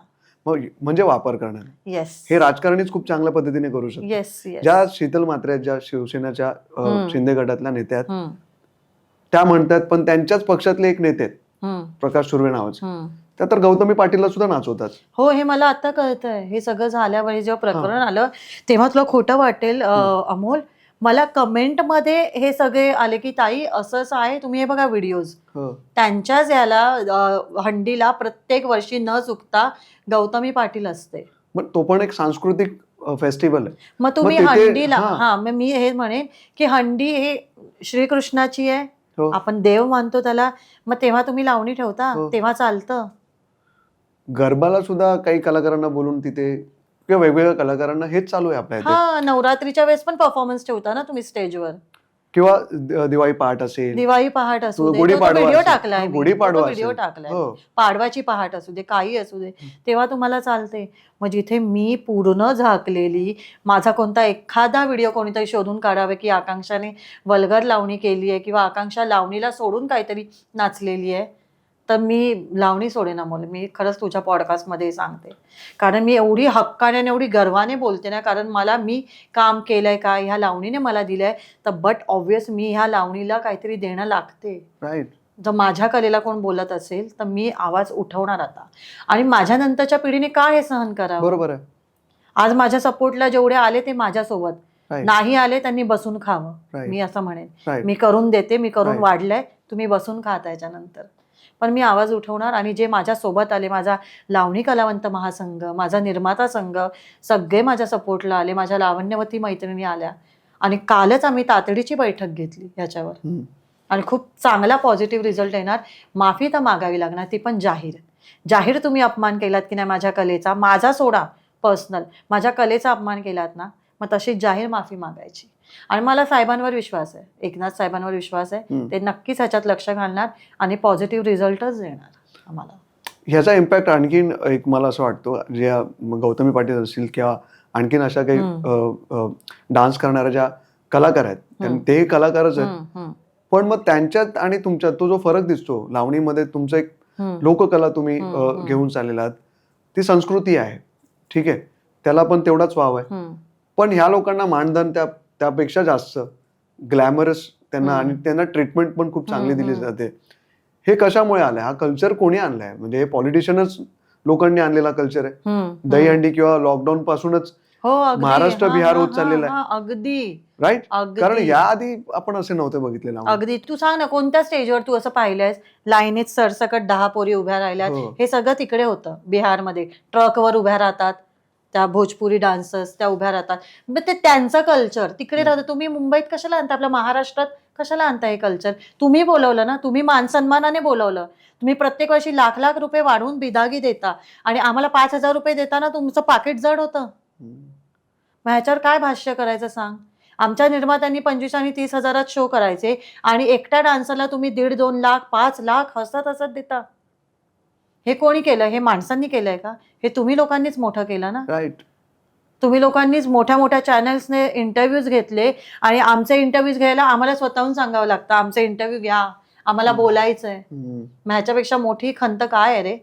म्हणजे वापर करणार. येस, हे राजकारणीच खूप चांगल्या पद्धतीने करू शकतात. येस. ज्या शीतल म्हात्रे, ज्या शिवसेनेच्या शिंदे गटातल्या नेत्या आहेत, त्या म्हणतात, पण त्यांच्याच पक्षातले एक नेते आहेत प्रकाश सुर्वे नावाचे, त्या तर गौतमी पाटीलला सुद्धा नाचवतात. हो, हे मला आता कळतंय. हे सगळं झाल्यावर जेव्हा प्रकरण आलं तेव्हा तुला खोटं वाटेल अमोल, मला कमेंटमध्ये हे सगळे आले की ताई असं असं आहे, तुम्ही हे बघा व्हिडिओज. त्यांच्याच याला हंडीला प्रत्येक वर्षी न चुकता गौतमी पाटील असते. मग तो पण एक सांस्कृतिक फेस्टिवल आहे. मग तुम्ही हंडीला, मग मी हे म्हणेन की हंडी हे श्रीकृष्णाची आहे, आपण देव मानतो त्याला, मग तेव्हा तुम्ही लावणी ठेवता, तेव्हा चालतं. गरबाला सुद्धा काही कलाकारांना बोलून तिथे किंवा वेगवेगळ्या कलाकारांना हेच चालू आहे आपल्या इथे. नवरात्रीच्या वेळेस पण परफॉर्मन्स ठेवता ना तुम्ही स्टेजवर, किंवा दिवाळी पहाट असेल, दिवाळी पहाट असू दे, व्हिडिओ टाकलाय, पाडवाची पहाट असू दे, काही असू दे, तेव्हा तुम्हाला चालते. मग जिथे मी पूर्ण झाकलेली, माझा कोणता एखादा व्हिडिओ कोणीतरी शोधून काढावे की आकांक्षाने वल्गर लावणी केली आहे किंवा आकांक्षा लावणीला सोडून काहीतरी नाचलेली आहे, तर मी लावणी सोडेन अमोल. मी खरंच तुझ्या पॉडकास्टमध्ये सांगते, कारण मी एवढी हक्काने आणि एवढी गर्वाने बोलते ना, कारण मी काम केलंय का, ह्या लावणीने मला दिलंय, तर बट ऑब्वियस मी ह्या लावणीला काहीतरी देणं लागते. जर माझ्या कलेला कोण बोलत असेल तर मी आवाज उठवणार आता. आणि माझ्या नंतरच्या पिढीने का हे सहन करावं? बरोबर आहे. आज माझ्या सपोर्टला जेवढे आले ते माझ्यासोबत, नाही आले त्यांनी बसून खावं, मी असं म्हणेन. मी करून देते, मी करून वाढलंय, तुम्ही बसून खा त्याच्यानंतर. पण मी आवाज उठवणार. आणि जे माझ्यासोबत आले, माझा लावणी कलावंत महासंघ, माझा निर्माता संघ, सगळे माझ्या सपोर्टला आले, माझ्या लावण्यवती मैत्रिणी आल्या. आणि कालच आम्ही तातडीची बैठक घेतली ह्याच्यावर, आणि खूप चांगला पॉझिटिव्ह रिझल्ट येणार. माफी तर मागावी लागणार, ती पण जाहीर. तुम्ही अपमान केलात की नाही माझ्या कलेचा, माझा सोडा पर्सनल, माझ्या कलेचा अपमान केलात ना, मग तशी जाहीर माफी मागायची. आणि मला साहेबांवर विश्वास आहे, एकनाथ साहेबांवर विश्वास आहे, ते नक्कीच ह्याच्यात लक्ष घालणार आणि पॉझिटिव्ह रिझल्टच देणार आम्हाला. ह्याचा इम्पॅक्ट आणखीन एक मला असं वाटतं, जे गौतमी पाटील असतील किंवा आणखीन अशा काही डान्स करणाऱ्या ज्या कलाकार आहेत, तेही कलाकारच आहेत, पण मग त्यांच्यात आणि तुमच्यात तो जो फरक दिसतो, लावणीमध्ये तुमचं एक लोककला तुम्ही घेऊन चाललेला आहात, ती संस्कृती आहे, ठीक आहे, त्याला पण तेवढाच वाव आहे. पण ह्या लोकांना मानधन त्यापेक्षा जास्त ग्लॅमरस त्यांना, आणि त्यांना ट्रीटमेंट पण खूप चांगली दिली जाते. हे कशामुळे आलंय? हा कल्चर कोणी आणलाय? म्हणजे हे पॉलिटिशियनच लोकांनी आणलेला कल्चर आहे. दहीहंडी किंवा लॉकडाऊन पासूनच महाराष्ट्र बिहार होत चाललेला आहे. अगदी राईट. कारण याआधी आपण असे नव्हते बघितले. अगदी. तू सांग ना, कोणत्या स्टेजवर तू असं पाहिलंयस लाईनीत सरसकट 10 पोरी उभ्या राहिल्यात? हे सगळं तिकडे होतं बिहारमध्ये. ट्रकवर उभ्या राहतात त्या भोजपुरी डान्सर्स, त्या उभ्या राहतात. मग ते त्यांचं कल्चर तिकडे राहतं. तुम्ही मुंबईत कशाला आणता? आपल्या महाराष्ट्रात कशाला आणता हे कल्चर? तुम्ही बोलवलं ना, तुम्ही मानसन्मानाने बोलवलं. तुम्ही प्रत्येक वर्षी लाख लाख रुपये वाढवून बिदागी देता आणि आम्हाला 5,000 रुपये देताना तुमचं पाकिट जड होतं. मग ह्याच्यावर काय भाष्य करायचं सांग? आमच्या निर्मात्यांनी 25 आणि 30 हजारात शो करायचे आणि एकट्या डान्सरला तुम्ही 1.5, 2 लाख, 5 लाख हसत हसत देता. हे कोणी केलं? हे माणसांनी केलंय का? हे तुम्ही लोकांनीच मोठं केलं ना. राईट. तुम्ही लोकांनीच मोठ्या मोठ्या चॅनल्सने इंटरव्ह्यूज घेतले आणि आमचे इंटरव्ह्यूज घ्यायला आम्हाला स्वतःहून सांगावं लागतं, आमचे इंटरव्ह्यू घ्या, आम्हाला बोलायचंय. मग ह्याच्यापेक्षा मोठी खंत काय आहे रे?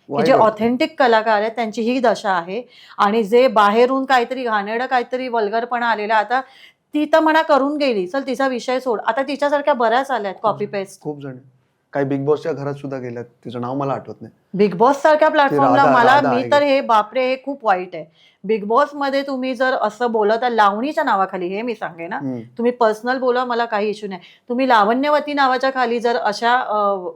की जे ऑथेंटिक कलाकार आहेत त्यांची ही दशा आहे, आणि जे बाहेरून काहीतरी घाणेरडं काहीतरी वल्गरपणा आलेला, आता ती तर म्हणा करून गेली, चल तिचा विषय सोड, आता तिच्यासारख्या बऱ्याच आल्यात कॉपी पेस्ट. खूप जण, काही बिग बॉसच्या घरात सुद्धा गेल्यात, तिचं नाव मला आठवत नाही. बिग बॉस सारख्या प्लॅटफॉर्मला मी तर हे बापरे, हे खूप वाईट आहे. बिग बॉस मध्ये तुम्ही जर असं बोलत लावणीच्या नावाखाली, हे मी सांगे ना, तुम्ही पर्सनल बोला, मला काही इश्यू नाही. तुम्ही लावण्यवती नावाच्या खाली जर अशा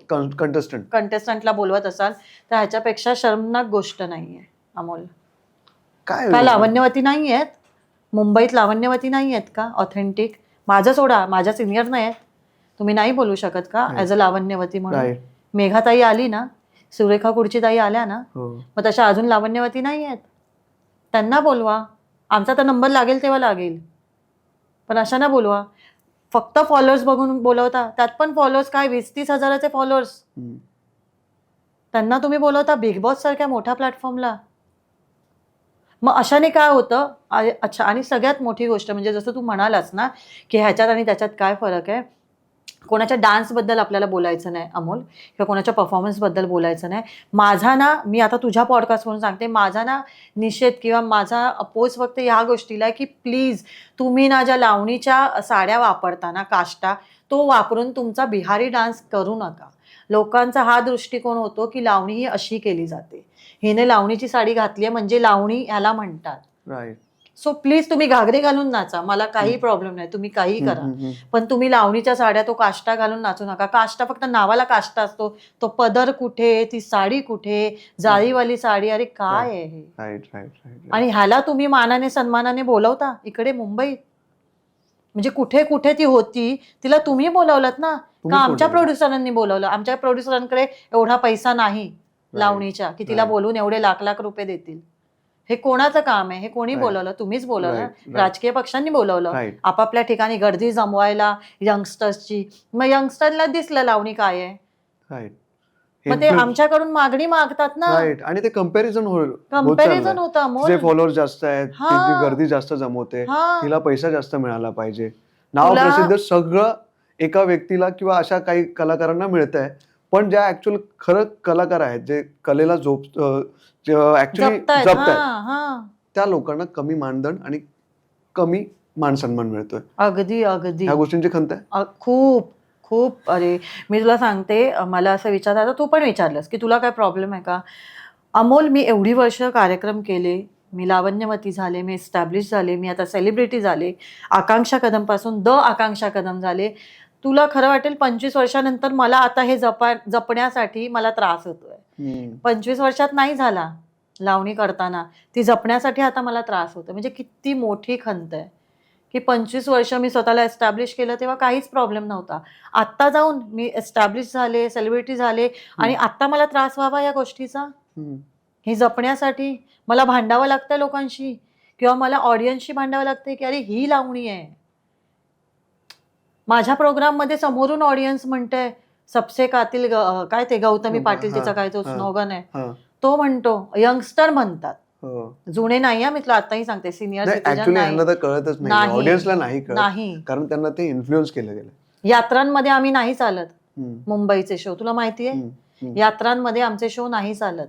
कंटेस्टंटला बोलवत असाल तर ह्याच्यापेक्षा शर्मनाक गोष्ट नाहीये अमोल. काय लावण्यवती नाही आहेत मुंबईत? लावण्यवती नाही आहेत का ऑथेंटिक? माझं सोडा, माझ्या सिनियर नाही आहेत, तुम्ही नाही बोलू शकत का ऍज अ लावण्यवती म्हणून? मेघाताई आली ना, सुरेखा कुडची ताई आल्या ना, मग तशा अजून लावण्यवती नाही आहेत, त्यांना बोलवा. आमचा तर नंबर लागेल तेव्हा लागेल, पण अशा ना बोलवा. फक्त फॉलोअर्स बघून बोलवता, त्यात पण फॉलोअर्स काय 20-30 हजाराचे फॉलोअर्स, त्यांना तुम्ही बोलवता बिग बॉस सारख्या मोठ्या प्लॅटफॉर्मला. मग अशाने काय होतं? अच्छा, आणि सगळ्यात मोठी गोष्ट म्हणजे जसं तू म्हणालास ना की ह्याच्यात आणि त्याच्यात काय फरक आहे, कोणाच्या डान्सबद्दल आपल्याला बोलायचं नाही अमोल, किंवा कोणाच्या परफॉर्मन्सबद्दल बोलायचं नाही. माझा ना, मी आता तुझ्या पॉडकास्टवरून सांगते, माझा ना निषेध किंवा माझा अपोज फक्त ह्या गोष्टीला आहे की प्लीज तुम्ही ना ज्या लावणीच्या साड्या वापरता काष्टा, तो वापरून तुमचा बिहारी डान्स करू नका. लोकांचा हा दृष्टिकोन होतो की लावणी ही अशी केली जाते, हिने लावणीची साडी घातली आहे म्हणजे लावणी ह्याला म्हणतात. राईट. सो प्लीज तुम्ही घागरे घालून नाचा, मला काही प्रॉब्लेम नाही, तुम्ही काही करा, पण तुम्ही लावणीच्या साड्या तो काष्टा घालून नाचू नका. काष्टा फक्त नावाला काष्टा असतो, तो पदर कुठे, ती साडी कुठे, जाळीवाली साडी, अरे काय आहे हे? आणि ह्याला तुम्ही मानाने सन्मानाने बोलवता इकडे मुंबईत? म्हणजे कुठे कुठे ती होती, तिला तुम्ही बोलवलंत ना का आमच्या प्रोड्युसरांनी बोलवलं? आमच्या प्रोड्युसरांकडे एवढा पैसा नाही लावणीच्या की तिला बोलून एवढे लाख लाख रुपये देतील. हे कोणाचं काम आहे? हे कोणी बोलवलं? तुम्हीच बोलवलं. राजकीय पक्षांनी बोलवलं आपापल्या ठिकाणी गर्दी जमवायला यंगस्टर्सची. मग यंगस्टरला दिसलं लावणी काय आहे, मग ते आमच्याकडून मागणी मागतात ना. आणि ते कंपॅरिझन होतं. जे फॉलोअर्स जास्त आहेत, गर्दी जास्त जमवते, तिला पैसा जास्त मिळाला पाहिजे, नाव प्रसिद्ध सगळं एका व्यक्तीला किंवा अशा काही कलाकारांना मिळत आहे. पण ज्या ऍक्च्युअल खरं कलाकार आहेत, जे कलेला जपतायत, त्या लोकांना कमी मानधन आणि कमी मानसन्मान मिळतोय. अगदी अगदी ह्या गोष्टींची खंत आहे खूप खूप. अरे मी तुला सांगते, मला असं विचारायचं, तू पण विचारलंस की तुला काय प्रॉब्लेम आहे का? अमोल, मी एवढी वर्ष कार्यक्रम केले, मी लावण्यवती झाले, मी एस्टॅब्लिश झाले, मी आता सेलिब्रिटी झाले, आकांक्षा कदम पासून द आकांक्षा कदम झाले. तुला खरं वाटेल 25 वर्षानंतर मला आता हे जपण्यासाठी मला त्रास होतोय. 25 वर्षात नाही झाला लावणी करताना, ती जपण्यासाठी आता मला त्रास होतो. म्हणजे किती मोठी खंत आहे की 25 वर्ष मी स्वतःला एस्टॅब्लिश केलं तेव्हा काहीच प्रॉब्लेम नव्हता. आत्ता जाऊन मी एस्टॅब्लिश झाले, सेलिब्रिटी झाले, आणि आत्ता मला त्रास व्हावा या गोष्टीचा? ही जपण्यासाठी मला भांडावं लागतं लोकांशी, किंवा मला ऑडियन्सशी भांडावं लागतंय की अरे ही लावणी आहे. माझ्या प्रोग्राममध्ये समोरून ऑडियन्स म्हणतंय सबसे कातील काय ते गौतमी पाटील तिचा काय तो स्लोगन आहे, तो म्हणतो. यंगस्टर म्हणतात, जुने नाही. मी तुला आताही सांगते, सिनियर सिटीजन नाही, कळतच नाही, ऑडियन्सला नाही कळत, नाही, कारण त्यांना ते इन्फ्लुएन्स केलं गेलं. यात्रांमध्ये आम्ही नाही चालत. मुंबईचे शो तुला माहितीये, यात्रांमध्ये आमचे शो नाही चालत.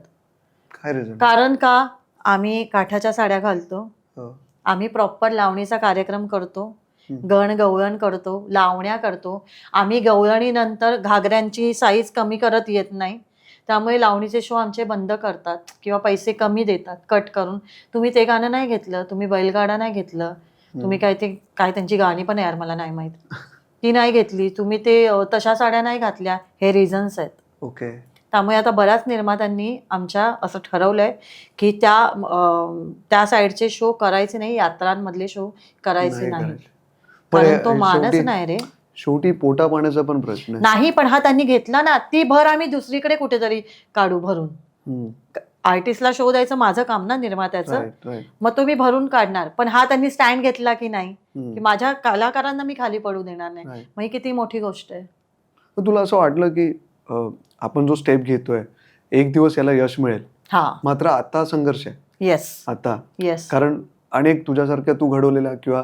काय रिझन? कारण का, आम्ही काठाच्या साड्या घालतो, आम्ही प्रॉपर लावणीचा कार्यक्रम करतो, गण गवळण करतो, लावण्या करतो. आम्ही गवळणीनंतर घागऱ्यांची साईज कमी करत येत नाही, त्यामुळे लावणीचे शो आमचे बंद करतात किंवा पैसे कमी देतात कट करून. तुम्ही ते गाणं नाही घेतलं, तुम्ही बैलगाडा नाही घेतलं, तुम्ही काय त्यांची गाणी पण यार मला नाही माहित, ती नाही घेतली, तुम्ही ते तशा साड्या नाही घातल्या, हे रिझन्स आहेत. ओके. त्यामुळे आता बऱ्याच निर्मात्यांनी आमच्या असं ठरवलंय की त्या साईडचे शो करायचे नाही, यात्रांमधले शो करायचे नाही, कारण तो मानच नाही रे. शेवटी पोटा पाण्याचा पण प्रश्न नाही, पण हा त्यांनी घेतला ना, ती भर आम्ही दुसरीकडे कुठेतरी काढू भरून. आर्टिस्टला शो द्यायचं माझं काम ना, निर्मात्याचं, मग तो मी भरून काढणार. पण हा त्यांनी स्टँड घेतला की नाही, की माझ्या कलाकारांना मी खाली पडू देणार नाही, मग ही किती मोठी गोष्ट आहे. तुला असं वाटलं की आपण जो स्टेप घेतोय एक दिवस याला यश मिळेल? मात्र आता संघर्ष आहे. येस, आता येस, कारण अनेक तुझ्यासारख्या तू घडवलेल्या किंवा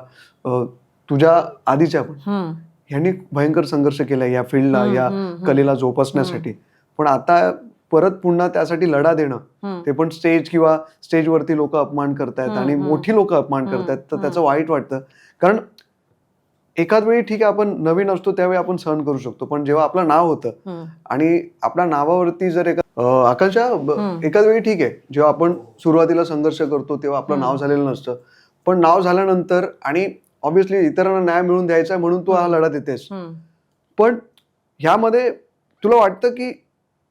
तुझ्या आधीच्या पण ह्यांनी भयंकर संघर्ष केला या फील्डला, या कलेला जोपासण्यासाठी. पण आता परत पुन्हा त्यासाठी लढा देणं, ते पण स्टेज किंवा स्टेजवरती लोक अपमान करतायत आणि मोठी लोक अपमान करतायत, तर त्याचं वाईट वाटतं. कारण एखाद वेळी ठीक आहे, आपण नवीन असतो त्यावेळी आपण सहन करू शकतो, पण जेव्हा आपलं नाव होतं आणि आपल्या नावावरती जर आकांक्षा एखाद वेळी ठीक आहे, जेव्हा आपण सुरुवातीला संघर्ष करतो तेव्हा आपलं नाव झालेलं नसतं, पण नाव झाल्यानंतर आणि ऑब्व्हियसली इतरांना न्याय मिळवून द्यायचा म्हणून तू हा लढा देतेस, पण ह्यामध्ये तुला वाटतं की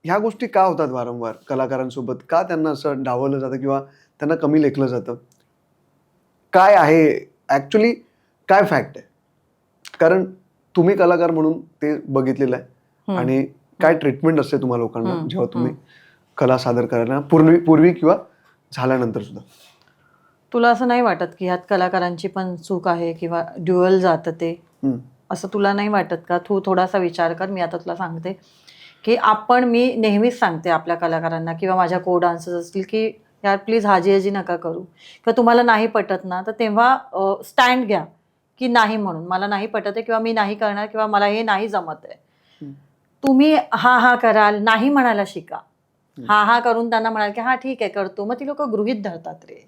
ह्या गोष्टी का होतात वारंवार कलाकारांसोबत? का त्यांना असं डावललं जातं किंवा त्यांना कमी लेखलं जातं? काय आहे ऍक्च्युली, काय फॅक्ट आहे? कारण तुम्ही कलाकार म्हणून ते बघितलेलं आहे, आणि काय ट्रीटमेंट असते तुम्हा लोकांना जेव्हा तुम्ही कला सादर करायला पूर्वी किंवा झाल्यानंतर सुद्धा? तुला असं नाही वाटत की ह्यात कलाकारांची पण चूक आहे किंवा ड्युअल जातं ते, असं तुला नाही वाटत का? तू थोडासा विचार कर. मी आता तुला सांगते की मी नेहमीच सांगते आपल्या कलाकारांना किंवा माझ्या को डान्सर्स असतील की यार प्लीज हाजी नका करू, किंवा तुम्हाला नाही पटत ना तर तेव्हा स्टँड घ्या की नाही, म्हणून मला नाही पटत आहे किंवा मी नाही करणार किंवा मला हे नाही जमत आहे. तुम्ही हा कराल, नाही म्हणायला शिका. हा करून त्यांना म्हणाल की हा ठीक आहे करतो, मग ती लोक गृहीत धरतात रे.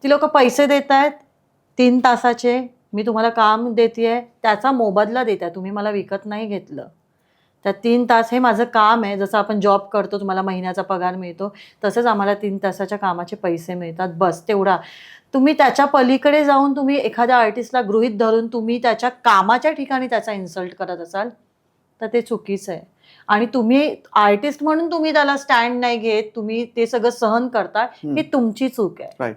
ती लोक पैसे देत आहेत 3 तासाचे, मी तुम्हाला काम देतेय, त्याचा मोबदला देताय, तुम्ही मला विकत नाही घेतलं. त्या 3 तास हे माझं काम आहे. जसं आपण जॉब करतो, तुम्हाला महिन्याचा पगार मिळतो, तसंच आम्हाला 3 तासाच्या कामाचे पैसे मिळतात, बस तेवढा. तुम्ही त्याच्या पलीकडे जाऊन तुम्ही एखाद्या आर्टिस्टला गृहीत धरून तुम्ही त्याच्या कामाच्या ठिकाणी त्याचा इन्सल्ट करत असाल तर ते चुकीचं आहे. आणि तुम्ही आर्टिस्ट म्हणून तुम्ही त्याला स्टँड नाही घेत, तुम्ही ते सगळं सहन करता, ही तुमची चूक आहे.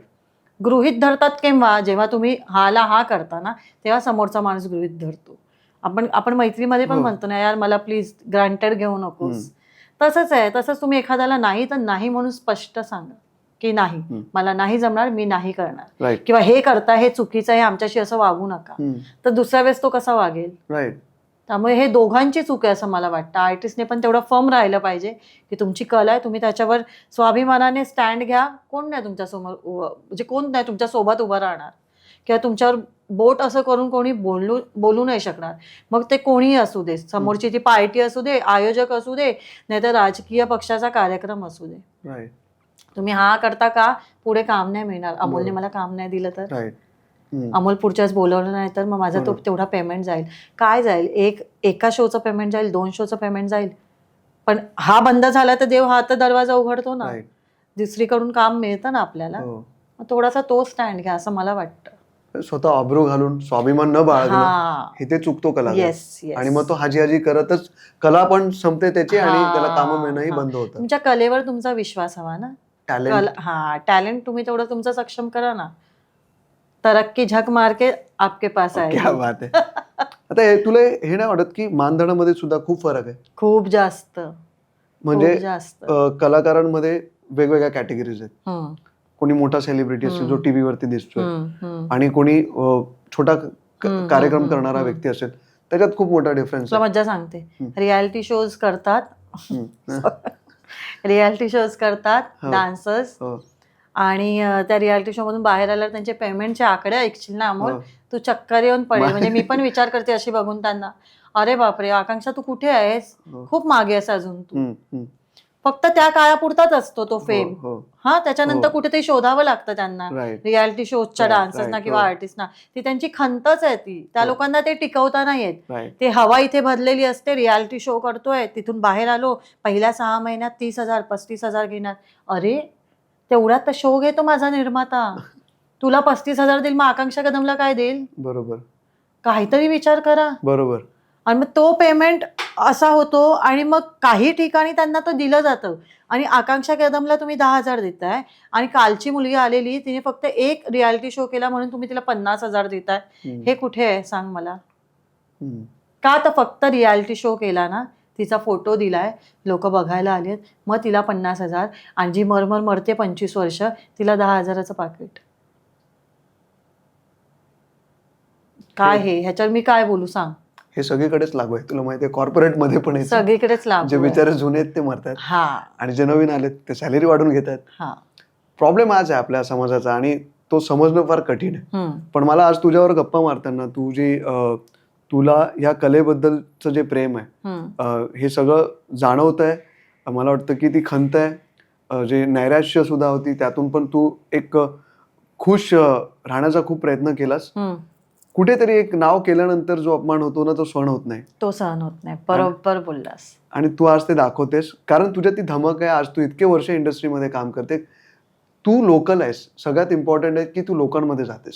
गृहीत धरतात केव्हा? जेव्हा तुम्ही हा करता ना, तेव्हा समोरचा माणूस गृहीत धरतो. आपण मैत्रीमध्ये पण म्हणतो ना, यार मला प्लीज ग्रांटेड घेऊ नकोस. तसंच आहे. तसंच तुम्ही एखाद्याला नाही तर नाही म्हणून स्पष्ट सांगा की नाही, मला नाही जमणार, मी नाही करणार, किंवा हे करता हे चुकीचं आहे, आमच्याशी असं वागू नका. तर दुसऱ्या वेळेस तो कसा वागेल? त्यामुळे हे दोघांची चूक आहे असं मला वाटतं. आर्टिस्टने पण तेवढं फर्म राहिलं पाहिजे की तुमची कला आहे, तुम्ही त्याच्यावर स्वाभिमानाने स्टँड घ्या. कोण नाही तुमच्यासमोर, म्हणजे कोण नाही तुमच्या सोबत उभं राहणार किंवा तुमच्यावर बोट असं करून कोणी बोलू नाही शकणार. मग ते कोणीही असू दे, समोरची ती पार्टी असू दे, आयोजक असू दे, नाहीतर राजकीय पक्षाचा कार्यक्रम असू दे. तुम्ही हा करता का, पुढे काम नाही मिळणार. अमोलने मला काम नाही दिलं तर, अमोल पुढच्याच बोलवलं नाही तर मग माझा तो तेवढा पेमेंट जाईल. काय जाईल? एका शोचं पेमेंट जाईल, 2 शोचं पेमेंट जाईल. पण हा बंद झाला तर देव हा तर दरवाजा उघडतो ना, दुसरीकडून काम मिळतं ना आपल्याला. थोडासा तो स्टँड घ्या असं मला वाटतं. स्वतः अब्रू घालून स्वाभिमान न बाळगणं हे ते चुकतो कलाकार, आणि मग तो हाजी करतच कला पण संपते त्याची आणि त्याला कामं मिळणंही बंद होतं. तुमच्या कलेवर तुमचा विश्वास हवा ना, टॅलेंट तुम्ही तेवढं तुमचं सक्षम करा ना, तरक्की झक मार के आपके पास आहे. क्या बात आहे. आता तुला हे नाही वाटत की मानधनामध्ये सुद्धा खूप फरक आहे? खूप जास्त. म्हणजे कलाकारांमध्ये वेगवेगळ्या कॅटेगरीज आहेत. कोणी मोठा सेलिब्रिटी असेल जो टीव्ही वरती दिसतोय, आणि कोणी छोटा कार्यक्रम करणारा व्यक्ती असेल त्याच्यात खूप मोठा डिफरन्स तुला मज्जा सांगते, रियालिटी शोज करतात, रियालिटी शोज करतात डान्सर्स, आणि त्या रियालिटी शो मधून बाहेर आल्यावर त्यांचे पेमेंटचे आकडे ऐकशील ना अमोल, तू चक्कर येऊन पडेल. म्हणजे मी पण विचार करते अशी बघून त्यांना, अरे बापरे आकांक्षा तू कुठे आहेस, खूप मागे आहेस अजून तू. फक्त त्या काळापुरताच असतो तो फेम. हा, त्याच्यानंतर कुठेतरी शोधावं लागतं त्यांना, रियालिटी शोच्या डान्सर्सना किंवा आर्टिस्टना. ती त्यांची खंतच आहे ती, त्या लोकांना ते टिकवता नाही येत. ते हवा इथे भरलेली असते, रियालिटी शो करतोय, तिथून बाहेर आलो, पहिल्या 6 महिन्यात 30,000 35,000 घेणार. अरे तेवढ्यात तर शो घेतो माझा निर्माता, तुला 35,000 देईल, मग आकांक्षा कदमला काय देईल? बरोबर, काहीतरी विचार करा. बरोबर. आणि मग तो पेमेंट असा होतो, आणि मग काही ठिकाणी त्यांना तो दिलं जातं, आणि आकांक्षा कदमला तुम्ही 10,000 देताय, आणि कालची मुलगी आलेली तिने फक्त एक रियालिटी शो केला म्हणून तुम्ही तिला 50,000 देताय. हे कुठे आहे सांग मला? का तर फक्त रियालिटी शो केला ना, तिचा फोटो दिलाय, लोक बघायला आलेत, मग तिला 50,000, आणि जी मरमर मरते 25 वर्ष तिला 10,000चं पाकिट. काय हे, ह्याच्यावर मी काय बोलू सांग? हे सगळीकडेच लागू आहे, तुला माहितीये, कॉर्पोरेट मध्ये पण सगळीकडेच लागू. जे बिचारे जुने आहेत ते मरतात, आणि जे नवीन आलेत ते सॅलरी वाढून घेतात. प्रॉब्लेम आज आहे आपल्या समाजाचा, आणि तो समजणं फार कठीण आहे. पण मला आज तुझ्यावर गप्पा मारताना तुला या कलेबद्दलचं जे प्रेम आहे, हे सगळं जाणवतंय. मला वाटतं की ती खंत आहे, जे नैराश्य सुद्धा होती, त्यातून पण तू एक खुश राहण्याचा खूप प्रयत्न केलास. कुठेतरी एक नाव केल्यानंतर जो अपमान होतो ना, तो सहन होत नाही. तो सहन होत नाही, बरोबर बोललास. आणि तू आज ते दाखवतेस, कारण तुझ्यात ती धमक आहे. आज तू इतके वर्ष इंडस्ट्रीमध्ये काम करते, तू लोकल आहेस. सगळ्यात इम्पॉर्टंट आहे की तू लोकांमध्ये जातेस.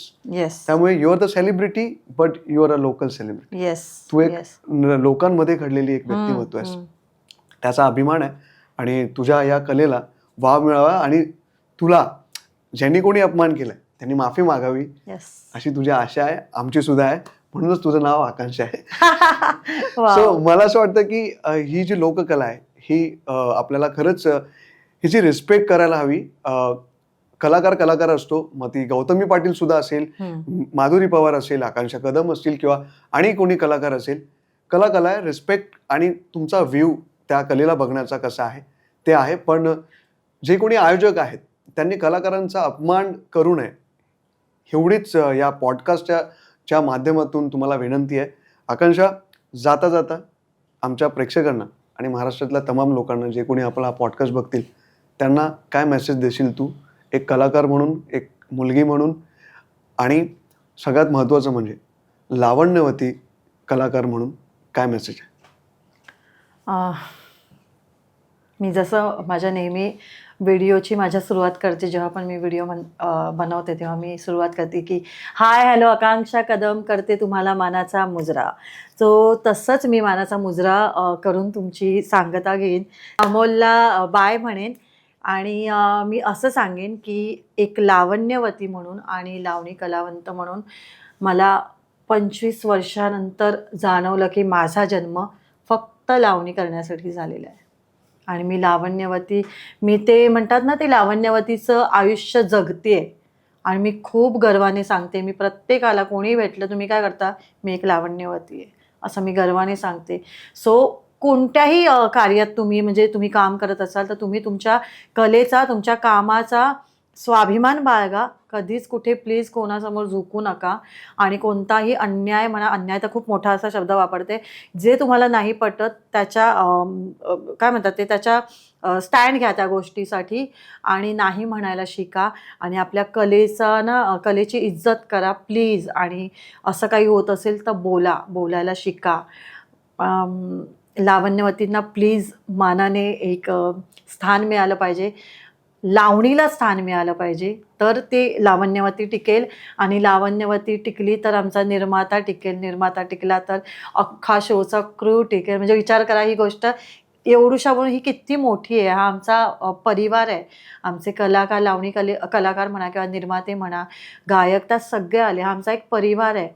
त्यामुळे you are the celebrity, but you are a local celebrity. तू एक लोकांमध्ये घडलेली एक व्यक्तिमत्व आहेस, त्याचा अभिमान आहे. आणि तुझ्या या कलेला वाव मिळावा, आणि तुला ज्यांनी कोणी अपमान केलाय त्यांनी माफी मागावी, अशी तुझी आशा आहे, आमची सुद्धा आहे. म्हणूनच तुझं नाव आकांक्षा आहे. सो मला असं वाटतं की ही जी लोककला आहे ही आपल्याला खरंच हिची रिस्पेक्ट करायला हवी. कलाकार असतो, मग ती गौतमी पाटील सुद्धा असेल, माधुरी पवार असेल, आकांक्षा कदम असतील, किंवा आणि कोणी कलाकार असेल. कला आहे, रिस्पेक्ट, आणि तुमचा व्ह्यू त्या कलेला बघण्याचा कसा आहे ते आहे. पण जे कोणी आयोजक आहेत त्यांनी कलाकारांचा अपमान करू नये, एवढीच या पॉडकास्टच्या माध्यमातून तुम्हाला विनंती आहे. आकांक्षा, जाता जाता आमच्या प्रेक्षकांना आणि महाराष्ट्रातल्या तमाम लोकांना, जे कोणी आपला पॉडकास्ट बघतील, त्यांना काय मेसेज देशील तू, एक कलाकार म्हणून, एक मुलगी म्हणून, आणि सगळ्यात महत्त्वाचं म्हणजे लावण्यवती कलाकार म्हणून काय मेसेज आहे? मी जसं माझ्या नेहमी व्हिडिओची माझ्या सुरुवात करते, जेव्हा पण मी व्हिडिओ बनवते तेव्हा मी सुरुवात करते की हाय हॅलो आकांक्षा कदम करते तुम्हाला मानाचा मुजरा. सो तसंच मी मानाचा मुजरा करून तुमची सांगता घेईन, अमोलला बाय म्हणेन, आणि मी असं सांगेन की एक लावण्यवती म्हणून आणि लावणी कलावंत म्हणून मला 25 वर्षानंतर जाणवलं की माझा जन्म फक्त लावणी करण्यासाठी झालेला आहे. आणि मी लावण्यवती, मी ते म्हणतात ना, ते लावण्यवतीचं आयुष्य जगतेय, आणि मी खूप गर्वाने सांगते. मी प्रत्येकाला, कोणी भेटलं तुम्ही काय करता, मी एक लावण्यवती आहे असं मी गर्वाने सांगते. सो कोणत्याही कार्यात तुम्ही, म्हणजे तुम्ही काम करत असाल तर तुम्ही तुमच्या कलेचा, तुमच्या कामाचा स्वाभिमान बाळगा. कधीच कुठे प्लीज कोणासमोर झुकू नका, आणि कोणताही अन्याय म्हणा, अन्याय तर खूप मोठा असा शब्द वापरते, जे तुम्हाला नाही पटत त्याच्या काय म्हणतात ते, त्याच्या स्टँड घ्या त्या गोष्टीसाठी, आणि नाही म्हणायला शिका, आणि आपल्या कलेचा ना, कलेची इज्जत करा प्लीज. आणि असं काही होत असेल तर बोलायला शिका. लावण्यवतींना प्लीज मानाने एक स्थान मिळालं पाहिजे, लावणीला स्थान मिळालं पाहिजे, तर ते लावण्यवती टिकेल, आणि लावण्यवती टिकली तर आमचा निर्माता टिकेल, निर्माता टिकला तर अख्खा शोचा क्रू टिकेल. म्हणजे विचार करा, ही गोष्ट एवढूशा म्हणून ही किती मोठी आहे. हा आमचा परिवार आहे. आमचे कलाकार, लावणी कलाकार म्हणा किंवा निर्माते म्हणा, गायक, त्या सगळे आले, हा आमचा एक परिवार आहे.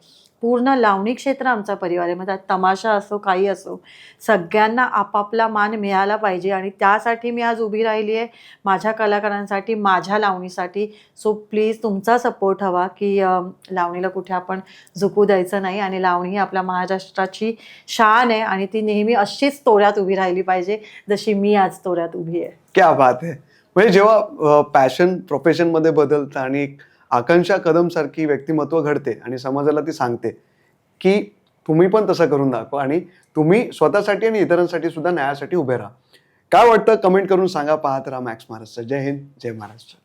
पूर्ण लावणी क्षेत्र आमचा परिवार आहे. मग त्यात तमाशा असो काही असो, सगळ्यांना आपापला मान मिळाला पाहिजे आणि त्यासाठी मी आज उभी राहिली आहे, माझ्या कलाकारांसाठी, माझ्या लावणीसाठी. सो प्लीज तुमचा सपोर्ट हवा की लावणीला कुठे आपण झुकू द्यायचं नाही आणि लावणी ही आपल्या महाराष्ट्राची शान आहे आणि ती नेहमी अशीच तोऱ्यात उभी राहिली पाहिजे जशी मी आज तोऱ्यात उभी आहे. क्या बात आहे. म्हणजे जेव्हा पॅशन प्रोफेशनमध्ये बदलतं आणि एक आकांक्षा कदम सारखी व्यक्तिमत्व घडते आणि समाजाला ती सांगते की तुम्ही पण तसं करून दाखवा आणि तुम्ही स्वतःसाठी आणि इतरांसाठी सुद्धा न्यायासाठी उभे राहा. काय वाटतं कमेंट करून सांगा. पाहत राहा मॅक्स महाराष्ट्र. जय हिंद, जय महाराष्ट्र.